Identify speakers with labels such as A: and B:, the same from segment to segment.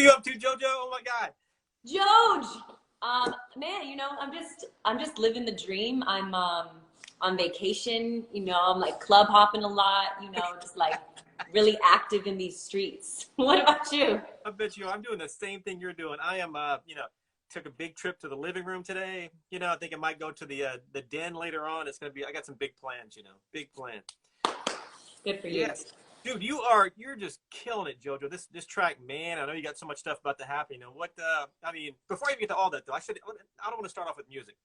A: you up to, JoJo? Oh my God.
B: Joj, man, you know, I'm just living the dream. I'm on vacation, you know, I'm like club hopping a lot, you know, just like really active in these streets. What about you?
A: I bet you I'm doing the same thing you're doing. I am, you know, took a big trip to the living room today. You know, I think I might go to the den later on. It's gonna be, I got some big plans, you know, big plans.
B: Good for you.
A: Yes. Dude, you're just killing it, JoJo. This track, man, I know you got so much stuff about to happen. You know, I mean, before I even get to all that though, I don't want to start off with music.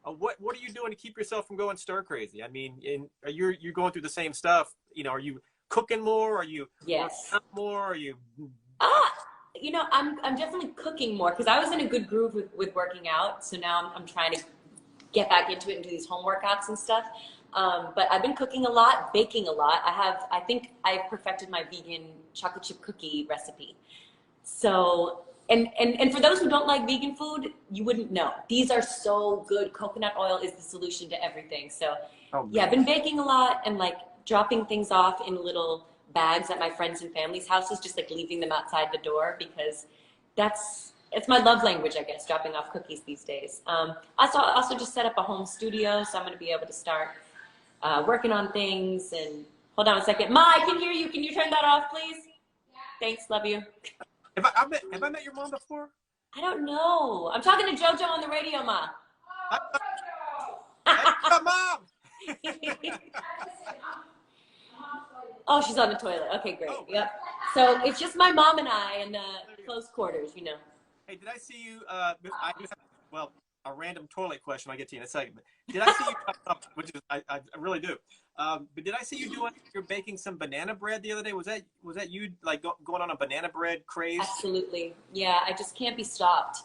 A: What are you doing to keep yourself from going stir crazy? I mean, are you're going through the same stuff? You know, are you cooking more? Are you
B: Yes.
A: working out more? Are you
B: You know, I'm definitely cooking more because I was in a good groove with working out. So now I'm trying to get back into it and do these home workouts and stuff. But I've been cooking a lot, baking a lot. I think I've perfected my vegan chocolate chip cookie recipe. So, and for those who don't like vegan food, you wouldn't know. These are so good. Coconut oil is the solution to everything. So yeah, I've been baking a lot and like dropping things off in little bags at my friends and family's houses, just like leaving them outside the door because it's my love language, I guess, dropping off cookies these days. I also just set up a home studio, so I'm going to be able to start working on things. And hold on a second. Ma, I can hear you. Can you turn that off, please? Yeah. Thanks. Love you.
A: have I met your mom before?
B: I don't know. I'm talking to JoJo on the radio, Ma.
A: Hey, Mom!
B: Oh, she's on the toilet. Okay, great. Oh. Yep. So it's just my mom and I in close quarters, you know.
A: Hey, did I see you? Well, a random toilet question. I'll get to you in a second. But did I see you? Which is, I really do. But did I see you you're baking some banana bread the other day? Was that you like going on a banana bread craze?
B: Absolutely. Yeah, I just can't be stopped.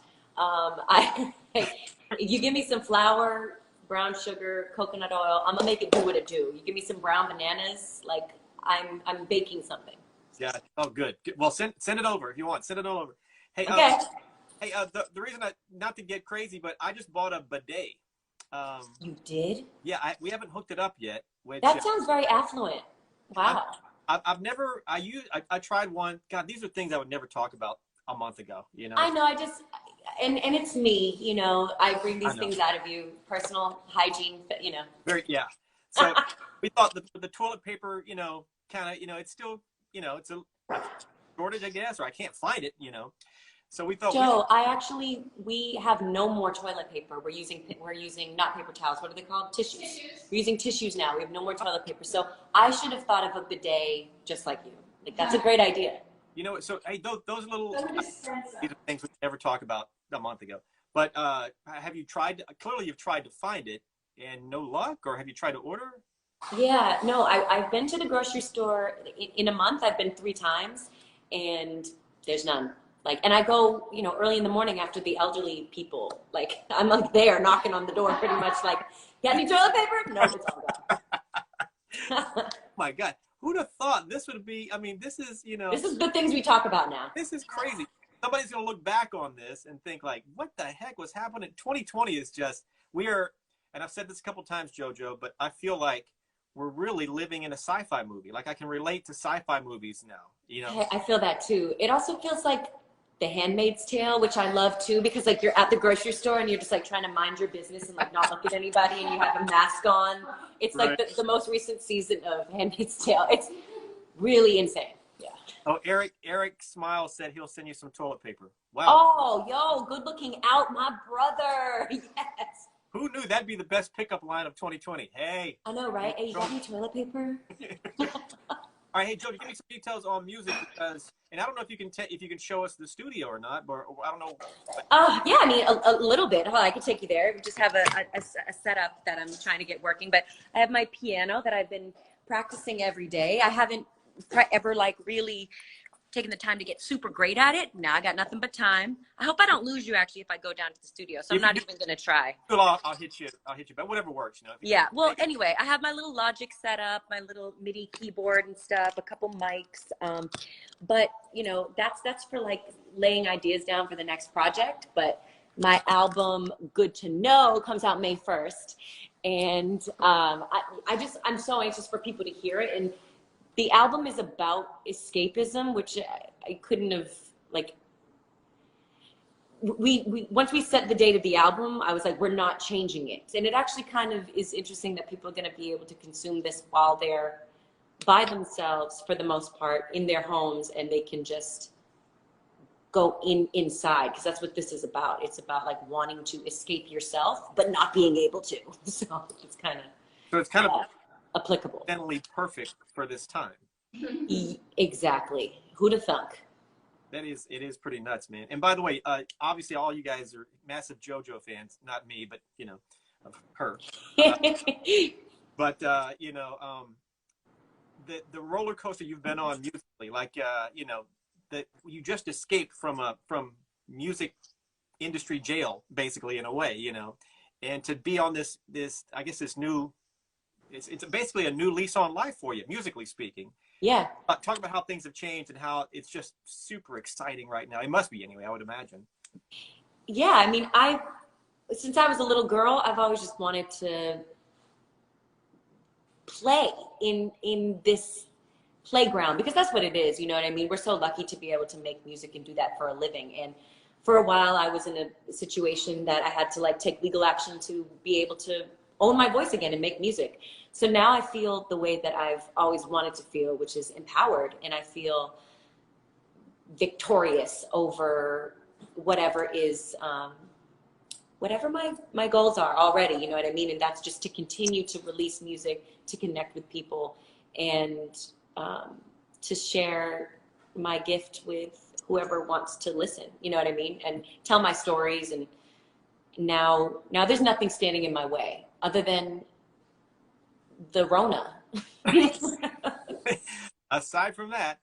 B: You give me some flour, brown sugar, coconut oil. I'm gonna make it do what it do. You give me some brown bananas, like I'm baking something.
A: Yeah. Oh, good. Well, send it over if you want. Send it all over. Hey.
B: Okay.
A: Hey, the reason not to get crazy, but I just bought a bidet.
B: You did?
A: Yeah, we haven't hooked it up yet. Which,
B: that sounds very affluent. Wow.
A: I tried one. God, these are things I would never talk about a month ago. You know.
B: I know. And it's me. You know, I bring these things out of you. Personal hygiene. You know.
A: Yeah. So we thought the toilet paper. You know, kind of. You know, it's still. You know, it's a shortage, I guess, or I can't find it. You know. So we thought.
B: Joe, we have no more toilet paper. We're using not paper towels. What are they called? Tissues. We're using tissues now. We have no more toilet paper. So I should have thought of a bidet just like you. Like that's a great idea.
A: You know, so hey, those little these are things we never talked about a month ago. But have you tried? Clearly, you've tried to find it and no luck, or have you tried to order?
B: Yeah, no. I've been to the grocery store in a month. I've been 3 times, and there's none. Like, and I go, you know, early in the morning after the elderly people. Like, I'm like there knocking on the door, pretty much like, got any toilet paper? No, it's all gone.
A: My God, who'd have thought this would be? I mean, this is, you know,
B: this is the things we talk about now.
A: This is crazy. Somebody's gonna look back on this and think like, what the heck was happening? 2020 is just and I've said this a couple times, JoJo, but I feel like we're really living in a sci-fi movie. Like I can relate to sci-fi movies now. You know,
B: I feel that too. It also feels like The Handmaid's Tale, which I love too, because like you're at the grocery store and you're just like trying to mind your business and like not look at anybody and you have a mask on. It's like the most recent season of Handmaid's Tale. It's really insane. Yeah.
A: Oh, Eric Smile said he'll send you some toilet paper. Wow.
B: Oh, yo, good looking out, my brother. Yes.
A: Who knew that'd be the best pickup line of 2020? Hey.
B: I know, right? Hey, you got any toilet paper?
A: All right, hey Joe, give me some details on music because, and I don't know if you can show us the studio or not, or I don't know.
B: Yeah, I mean a little bit. I could take you there. We just have a setup that I'm trying to get working, but I have my piano that I've been practicing every day. I haven't ever like really taking the time to get super great at it. Now I got nothing but time. I hope I don't lose you actually if I go down to the studio. So I'm not even going to try.
A: I'll hit you, but whatever works, you know.
B: Yeah. Well, anyway, I have my little Logic set up, my little MIDI keyboard and stuff, a couple mics. But you know, that's for like laying ideas down for the next project. But my album Good to Know comes out May 1st. And I'm so anxious for people to hear it. And the album is about escapism, which I couldn't have like we once we set the date of the album, I was like, we're not changing it. And it actually kind of is interesting that people are going to be able to consume this while they're by themselves, for the most part, in their homes, and they can just go inside, because that's what this is about. It's about like wanting to escape yourself but not being able to. So it's kind of applicable,
A: mentally perfect for this time.
B: Exactly. Who'd have thunk?
A: It is pretty nuts, man. And by the way, obviously all you guys are massive JoJo fans. Not me, but you know, of her. But you know, the roller coaster you've been on musically, like you know, that you just escaped from music industry jail, basically, in a way, you know, and to be on this I guess this new, it's basically a new lease on life for you, musically speaking.
B: Yeah.
A: Talk about how things have changed and how it's just super exciting right now. It must be, anyway, I would imagine.
B: Yeah, I mean, since I was a little girl, I've always just wanted to play in this playground, because that's what it is, you know what I mean? We're so lucky to be able to make music and do that for a living. And for a while, I was in a situation that I had to like take legal action to be able to own my voice again and make music. So now I feel the way that I've always wanted to feel, which is empowered, and I feel victorious over whatever is, whatever my goals are already, you know what I mean? And that's just to continue to release music, to connect with people, and to share my gift with whoever wants to listen, you know what I mean? And tell my stories. And now there's nothing standing in my way other than the Rona.
A: Aside from that,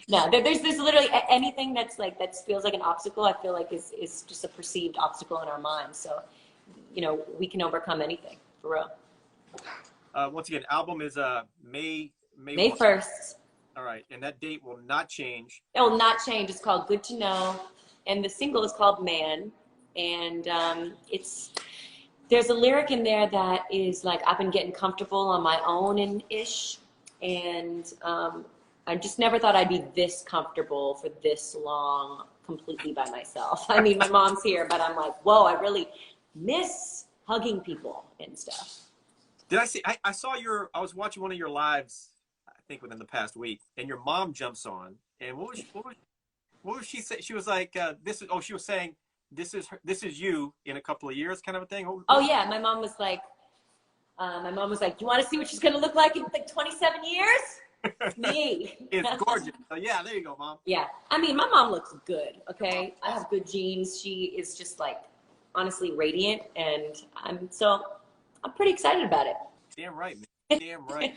B: no, there's literally anything that feels like an obstacle, I feel like is just a perceived obstacle in our minds. So, you know, we can overcome anything, for real.
A: Once again, album is May
B: 1st.
A: All right, and that date will not change.
B: It will not change. It's called Good to Know, and the single is called Man. And there's a lyric in there that is like, I've been getting comfortable on my own and I just never thought I'd be this comfortable for this long, completely by myself. I mean, my mom's here, but I'm like, whoa, I really miss hugging people and stuff.
A: Did I see? I saw I was watching one of your lives, I think within the past week, and your mom jumps on. And what was she saying? She was like, she was saying, this is you in a couple of years, kind of a thing.
B: Oh yeah, my mom was like, you want to see what she's gonna look like in like 27 years? Me.
A: It's gorgeous. So yeah, there you go, Mom.
B: Yeah, I mean, my mom looks good. Okay, I have good genes. She is just like honestly radiant, and I'm pretty excited about it.
A: Damn right, man. Damn right.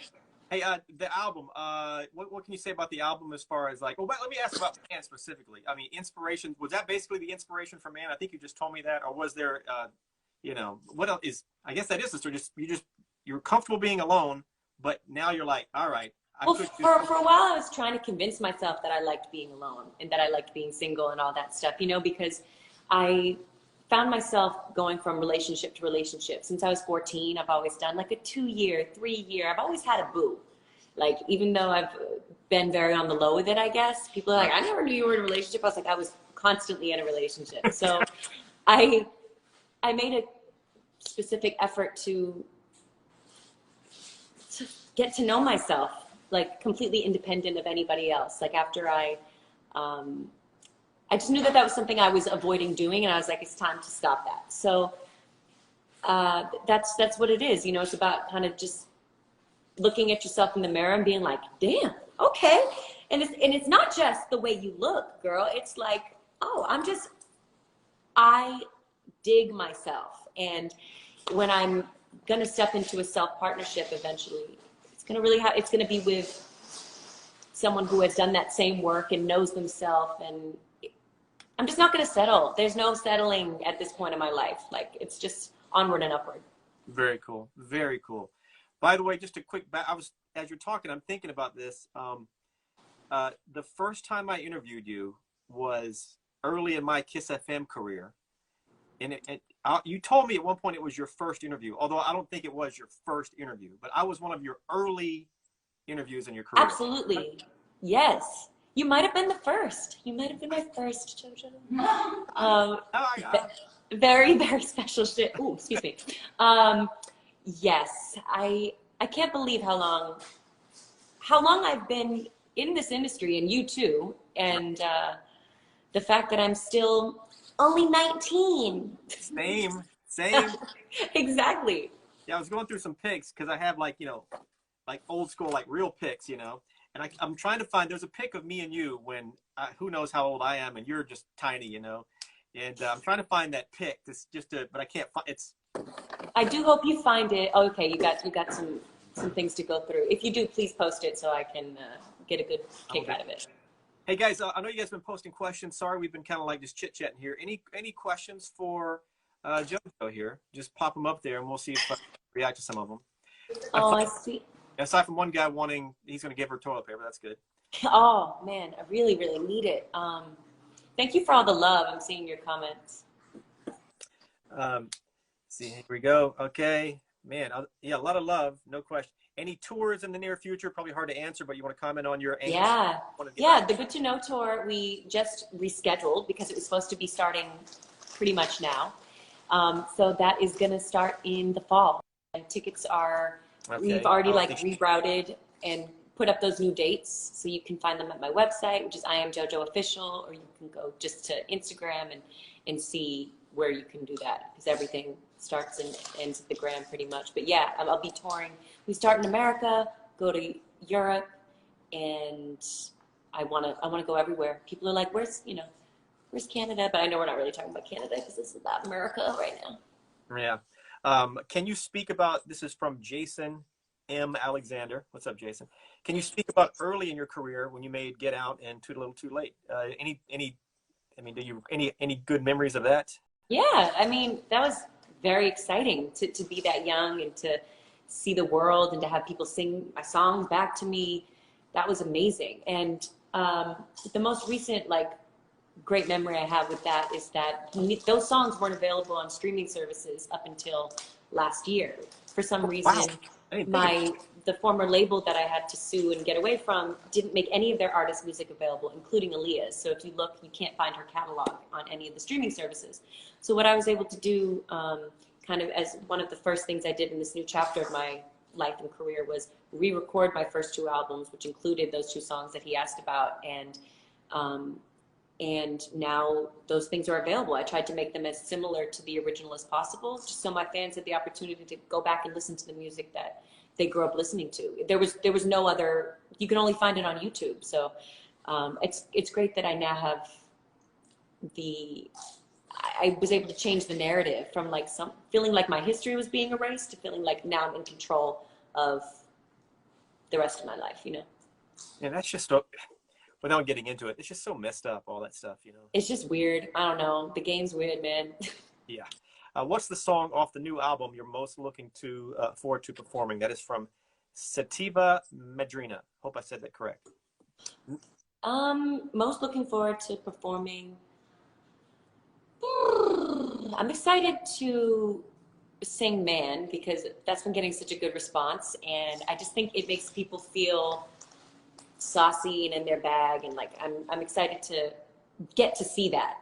A: Hey, the album. What can you say about the album as far as like? Well, let me ask about Man specifically. I mean, inspiration, was that basically the inspiration for Man? I think you just told me that, or was there, you know, what else is? I guess that is the story. You're comfortable being alone, but now you're like, all right.
B: Well, for a while, I was trying to convince myself that I liked being alone and that I liked being single and all that stuff, you know, because I found myself going from relationship to relationship. Since I was 14, I've always done like a 2-year, 3-year. I've always had a boo. Like, even though I've been very on the low with it, I guess, people are like, I never knew you were in a relationship. I was like, I was constantly in a relationship. So I made a specific effort to get to know myself, like completely independent of anybody else. Like after I just knew that was something I was avoiding doing, and I was like, it's time to stop that. So that's what it is. You know, it's about kind of just looking at yourself in the mirror and being like, damn, okay. And it's not just the way you look, girl. It's like, oh, I dig myself. And when I'm gonna step into a self partnership eventually, it's gonna be with someone who has done that same work and knows themselves. And I'm just not gonna settle. There's no settling at this point in my life. Like, it's just onward and upward.
A: Very cool. Very cool. By the way, just a quick as you're talking, I'm thinking about this. The first time I interviewed you was early in my KIIS FM career. And you told me at one point it was your first interview, although I don't think it was your first interview, but I was one of your early interviews in your career.
B: Absolutely. Yes. You might have been the first. You might have been my first, JoJo.
A: Oh my God.
B: Very, very special shit. Ooh, excuse me. Yes, I can't believe how long I've been in this industry, and you too, and the fact that I'm still only 19.
A: Same.
B: Exactly.
A: Yeah, I was going through some pics because I have like, you know, like old school, like real pics, you know, and I'm trying to find, there's a pic of me and you when, who knows how old I am and you're just tiny, you know, and I'm trying to find that pic. This but I can't find it's.
B: I do hope you find it. Okay, you got some things to go through. If you do, please post it so I can get a good kick out of it.
A: Hey guys, I know you guys have been posting questions. Sorry, we've been kind of like just chit chatting here. Any questions for JoJo here? Just pop them up there, and we'll see if I react to some of them.
B: Oh, I see.
A: Aside from one guy he's going to give her toilet paper. That's good.
B: Oh man, I really, really need it. Thank you for all the love. I'm seeing your comments.
A: See, here we go. Okay, man. Yeah, a lot of love, no question. Any tours in the near future? Probably hard to answer, but you want to comment on your angles?
B: Yeah. The Good to Know tour we just rescheduled because it was supposed to be starting pretty much now. So that is going to start in the fall. And tickets are. Okay. We've already rerouted and put up those new dates, so you can find them at my website, which is I Am JoJo Official, or you can go just to Instagram and see where you can do that, because everything starts and ends at the gram pretty much. But yeah, I'll be touring. We start in America, go to Europe, and I wanna go everywhere. People are like, where's Canada? But I know we're not really talking about Canada because this is about America right now.
A: Yeah. Can you speak about, this is from Jason M. Alexander. What's up, Jason? Can you speak about early in your career when you made Get Out and Too Little Too Late? Any good memories of that?
B: Yeah, I mean, that was very exciting to be that young and to see the world and to have people sing my songs back to me. That was amazing. And the most recent, great memory I have with that is that those songs weren't available on streaming services up until last year. For some reason, the former label that I had to sue and get away from didn't make any of their artists' music available, including Aaliyah's. So if you look, you can't find her catalog on any of the streaming services. So what I was able to do, kind of as one of the first things I did in this new chapter of my life and career, was re-record my first 2 albums, which included those 2 songs that he asked about. And now those things are available. I tried to make them as similar to the original as possible, just so my fans had the opportunity to go back and listen to the music that they grew up listening to. There was no other, you can only find it on YouTube. So it's great that I now have I was able to change the narrative from feeling like my history was being erased to feeling like now I'm in control of the rest of my life,
A: Yeah, that's just, without getting into it, it's just so messed up, all that stuff,
B: It's just weird. I don't know. The game's weird, man.
A: Yeah. What's the song off the new album you're most looking forward to performing? That is from Sativa Madrina. Hope I said that correct.
B: Most looking forward to performing. I'm excited to sing Man because that's been getting such a good response, and I just think it makes people feel saucy and in their bag, and I'm excited to get to see that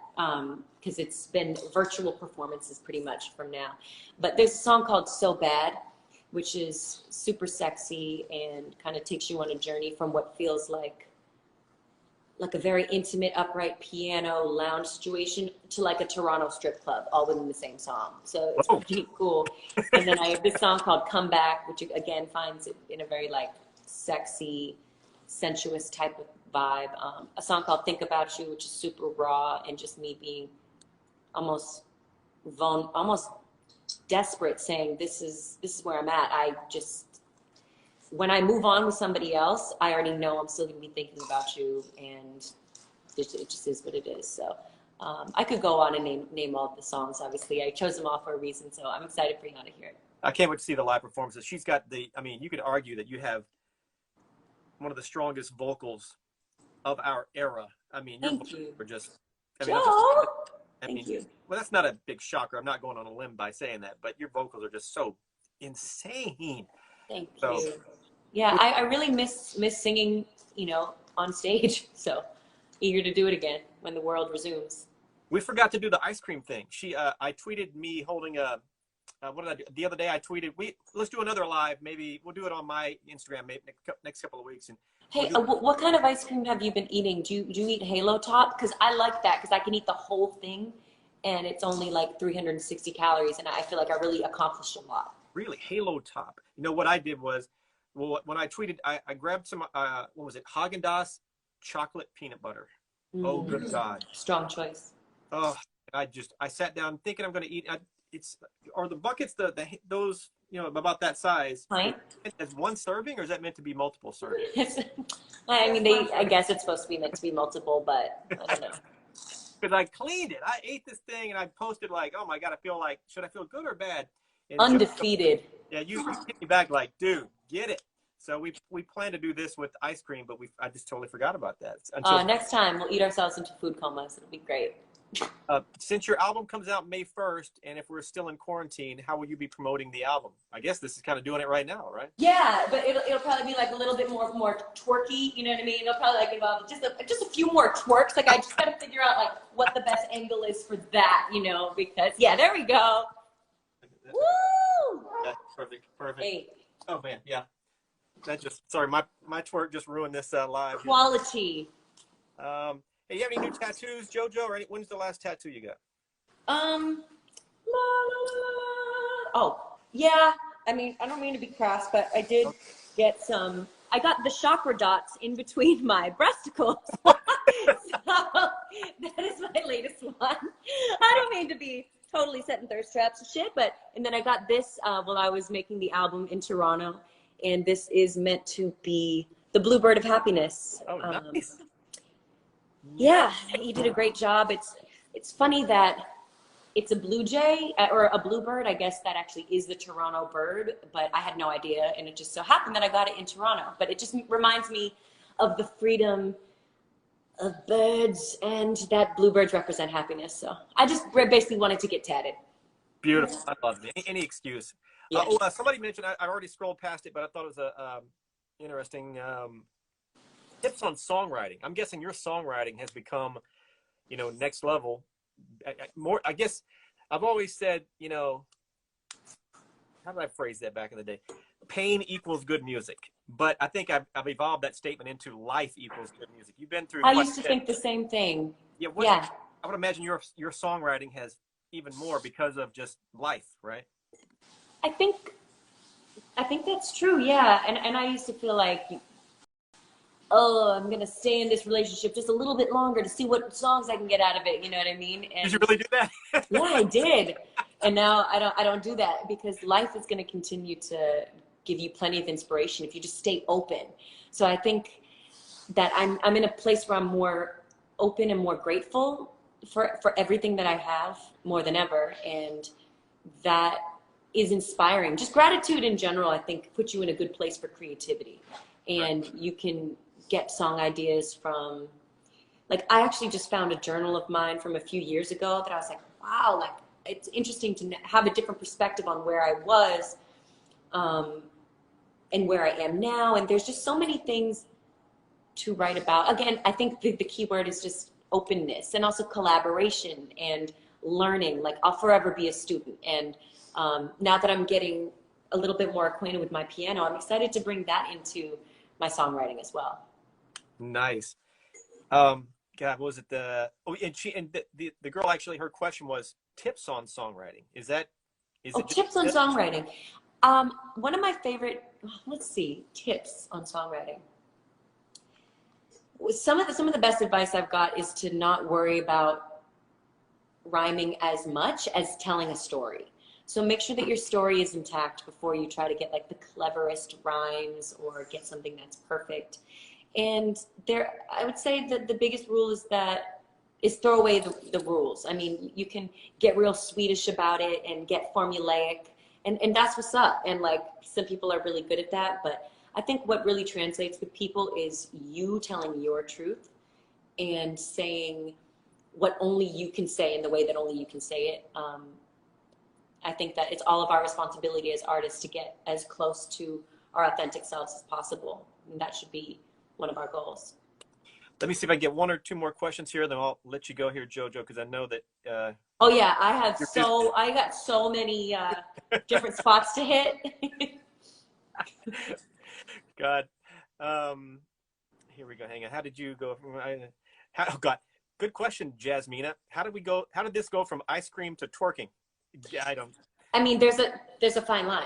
B: because it's been virtual performances pretty much from now. But there's a song called So Bad, which is super sexy and kind of takes you on a journey from what feels like a very intimate upright piano lounge situation to a Toronto strip club, all within the same song. So it's pretty cool. And then I have this song called Come Back, which again finds it in a very sexy, sensuous type of vibe. A song called Think About You, which is super raw and just me being almost desperate, saying this is where I'm at. When I move on with somebody else, I already know I'm still gonna be thinking about you, and it just is what it is. So I could go on and name all of the songs. Obviously, I chose them all for a reason, so I'm excited for y'all to hear it.
A: I can't wait to see the live performances. She's got you could argue that you have one of the strongest vocals of our era. Your vocals are just,
B: Thank you.
A: Well, that's not a big shocker. I'm not going on a limb by saying that, but your vocals are just so insane.
B: Thank you. Yeah, I really miss singing, on stage. So eager to do it again when the world resumes.
A: We forgot to do the ice cream thing. I tweeted me holding a, what did I do? The other day I tweeted, let's do another live. Maybe we'll do it on my Instagram maybe next couple of weeks. And
B: hey, what kind of ice cream have you been eating? Do you eat Halo Top? Because I like that because I can eat the whole thing and it's only like 360 calories and I feel like I really accomplished a lot.
A: Really? Halo Top. You know, what I did was, well, when I tweeted, I grabbed some, what was it? Haagen-Dazs chocolate peanut butter. Oh, good God.
B: Strong choice.
A: Oh, I sat down thinking I'm going to eat. Are the buckets, those, you know, about that size,
B: right?
A: As one serving, or is that meant to be multiple servings?
B: I mean, I guess it's supposed to be meant to be multiple, but I don't know.
A: Because I cleaned it. I ate this thing and I posted like, oh my God, should I feel good or bad? And
B: undefeated.
A: Yeah, you hit me back like, dude, get it. So we plan to do this with ice cream, but I just totally forgot about that.
B: Next time we'll eat ourselves into food comas. It'll be great.
A: Since your album comes out May 1st, and if we're still in quarantine, how will you be promoting the album? I guess this is kind of doing it right now, right?
B: Yeah, but it'll probably be like a little bit more twerky, you know what I mean? It'll probably like involve just a few more twerks. Like I just got to figure out like what the best angle is for that, you know, because yeah, there we go. Woo!
A: Yeah, perfect.
B: Hey.
A: Oh man, yeah. Sorry, my twerk just ruined this live.
B: Quality.
A: Hey, you have any new tattoos, JoJo? Or when's the last tattoo you got?
B: Oh, yeah. I mean, I don't mean to be crass, but I did get some. I got the chakra dots in between my breasticles. So that is my latest one. I don't mean to be totally setting thirst traps and shit, and then I got this while I was making the album in Toronto, and this is meant to be the bluebird of happiness.
A: Oh, nice.
B: Yeah, he did a great job. It's funny that it's a blue jay or a bluebird. I guess that actually is the Toronto bird, but I had no idea, and it just so happened that I got it in Toronto. But it just reminds me of the freedom of birds and that bluebirds represent happiness. So I just basically wanted to get tatted.
A: Beautiful. I love it. Any excuse.
B: Yes.
A: Somebody mentioned, I already scrolled past it, but I thought it was a interesting tips on songwriting. I'm guessing your songwriting has become, you know, next level. More, I guess I've always said, you know, how did I phrase that back in the day? Pain equals good music. But I think I've evolved that statement into life equals good music. You've been through.
B: I used to think the same thing.
A: Yeah. I would imagine your songwriting has even more because of just life, right?
B: I think that's true. Yeah. And I used to feel like, oh, I'm going to stay in this relationship just a little bit longer to see what songs I can get out of it. You know what I mean? And
A: did you really do that?
B: Yeah, I did. And now I don't do that because life is going to continue to give you plenty of inspiration if you just stay open. So I think that I'm in a place where I'm more open and more grateful for everything that I have more than ever. And that is inspiring. Just gratitude in general, I think, puts you in a good place for creativity. And you can get song ideas from, like, I actually just found a journal of mine from a few years ago that I was like, wow, like, it's interesting to have a different perspective on where I was and where I am now. And there's just so many things to write about. Again, I think the key word is just openness and also collaboration and learning. Like, I'll forever be a student. And now that I'm getting a little bit more acquainted with my piano, I'm excited to bring that into my songwriting as well.
A: Nice. God, what was it? The girl, actually, her question was tips on songwriting. Is it
B: tips on songwriting? One of my favorite, let's see, tips on songwriting. Some of the best advice I've got is to not worry about rhyming as much as telling a story. So make sure that your story is intact before you try to get like the cleverest rhymes or get something that's perfect. And I would say that the biggest rule is throw away the rules. I mean, you can get real Swedish about it and get formulaic, and that's what's up. And like, some people are really good at that, but I think what really translates with people is you telling your truth and saying what only you can say in the way that only you can say it. I think that it's all of our responsibility as artists to get as close to our authentic selves as possible. And that should be one of our goals.
A: Let me see if I can get one or two more questions here, then I'll let you go here, JoJo, because I know that.
B: Oh yeah, I got so many different spots to hit.
A: God. Here we go. Hang on. How did you go from? Oh God. Good question, Jasmina. How did this go from ice cream to twerking? Yeah, I don't.
B: I mean, there's a fine line.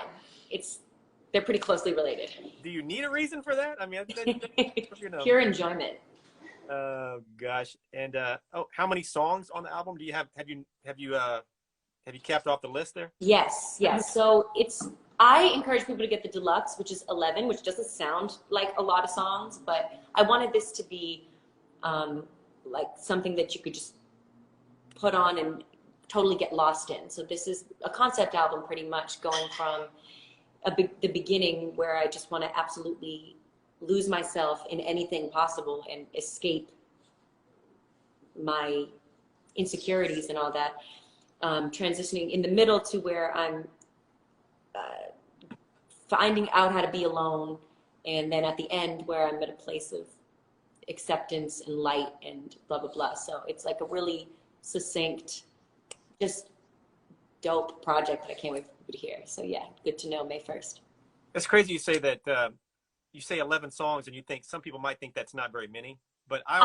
B: They're pretty closely related.
A: Do you need a reason for that? I mean, you know.
B: Pure enjoyment.
A: Oh gosh. And how many songs on the album do you have? Have you capped off the list there?
B: Yes. So I encourage people to get the deluxe, which is 11, which doesn't sound like a lot of songs, but I wanted this to be like something that you could just put on and totally get lost in. So this is a concept album, pretty much going from the beginning, where I just want to absolutely lose myself in anything possible and escape my insecurities and all that, transitioning in the middle to where I'm finding out how to be alone, and then at the end where I'm at a place of acceptance and light and blah blah blah. So it's like a really succinct, just dope project that I can't wait for people to hear. So yeah, good to know. May 1st.
A: It's crazy you say that. You say 11 songs, and you think some people might think that's not very many, but I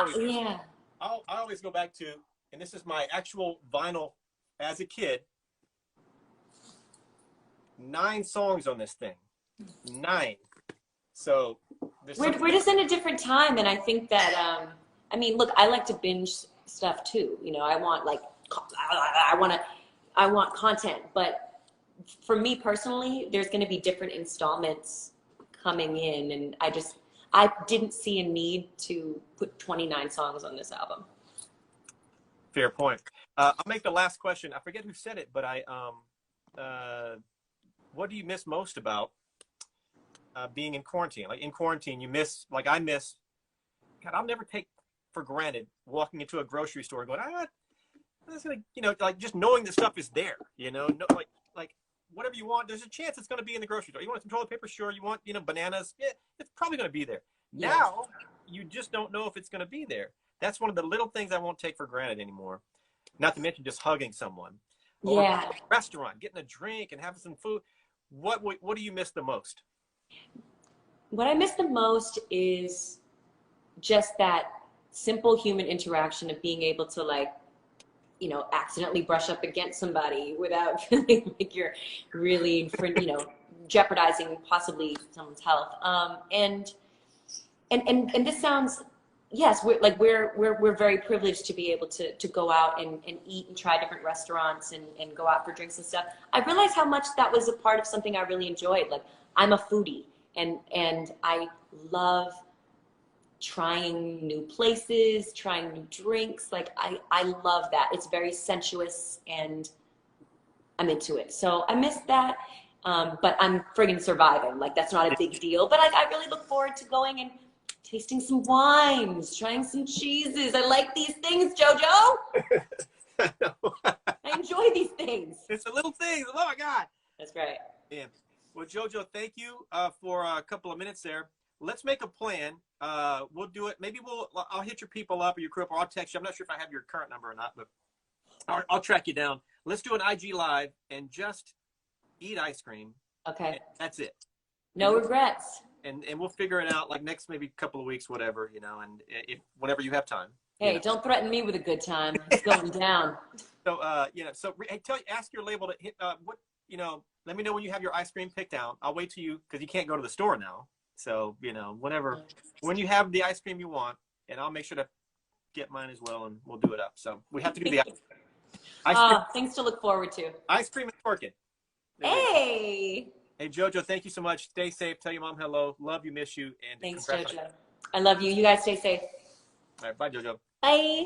A: always go back to, and this is my actual vinyl as a kid. 9 songs on this thing. 9. So
B: we're just in a different time, and I think that I mean, look, I like to binge stuff too. You know, I want content, but for me personally, there's going to be different installments coming in, and I didn't see a need to put 29 songs on this album.
A: Fair point. I'll make the last question. I forget who said it, but what do you miss most about being in quarantine? Like in quarantine, you miss, like I miss, God, I'll never take for granted walking into a grocery store and going, that's gonna, you know, like just knowing the stuff is there, you know, like whatever you want, there's a chance it's going to be in the grocery store. You want some toilet paper? Sure. You want, you know, bananas? Yeah, it's probably going to be there. Yes. Now, you just don't know if it's going to be there. That's one of the little things I won't take for granted anymore. Not to mention just hugging someone. Or
B: yeah.
A: a restaurant, getting a drink and having some food. What do you miss the most?
B: What I miss the most is just that simple human interaction of being able to, like, you know, accidentally brush up against somebody without feeling like you're really, you know, jeopardizing possibly someone's health. And this sounds, yes, we're very privileged to be able to go out and eat and try different restaurants and go out for drinks and stuff. I realized how much that was a part of something I really enjoyed. Like, I'm a foodie, and I love trying new places, trying new drinks. Like, I love that. It's very sensuous, and I'm into it. So I miss that. But I'm friggin' surviving. Like, that's not a big deal. But I really look forward to going and tasting some wines, trying some cheeses. I like these things, JoJo. I enjoy these things.
A: It's the little things. Oh my God.
B: That's right.
A: Yeah. Well, JoJo, thank you for a couple of minutes there. Let's make a plan. We'll do it. Maybe I'll hit your people up or your crew up, or I'll text you. I'm not sure if I have your current number or not, but I'll track you down. Let's do an IG live and just eat ice cream.
B: Okay.
A: That's it.
B: No regrets.
A: And we'll figure it out, like next maybe couple of weeks, whatever, you know, and whenever you have time.
B: Hey,
A: you know.
B: Don't threaten me with a good time. It's going down.
A: So, you know, so ask your label to hit what, you know, let me know when you have your ice cream picked out. I'll wait till because you can't go to the store now. So, you know, when you have the ice cream you want, and I'll make sure to get mine as well, and we'll do it up. So we have to do the ice cream.
B: Things to look forward to.
A: Ice cream and twerking.
B: Hey.
A: Hey, JoJo, thank you so much. Stay safe. Tell your mom hello. Love you, miss you. And
B: thanks, JoJo. I love you. You guys stay safe.
A: All right, bye, JoJo.
B: Bye.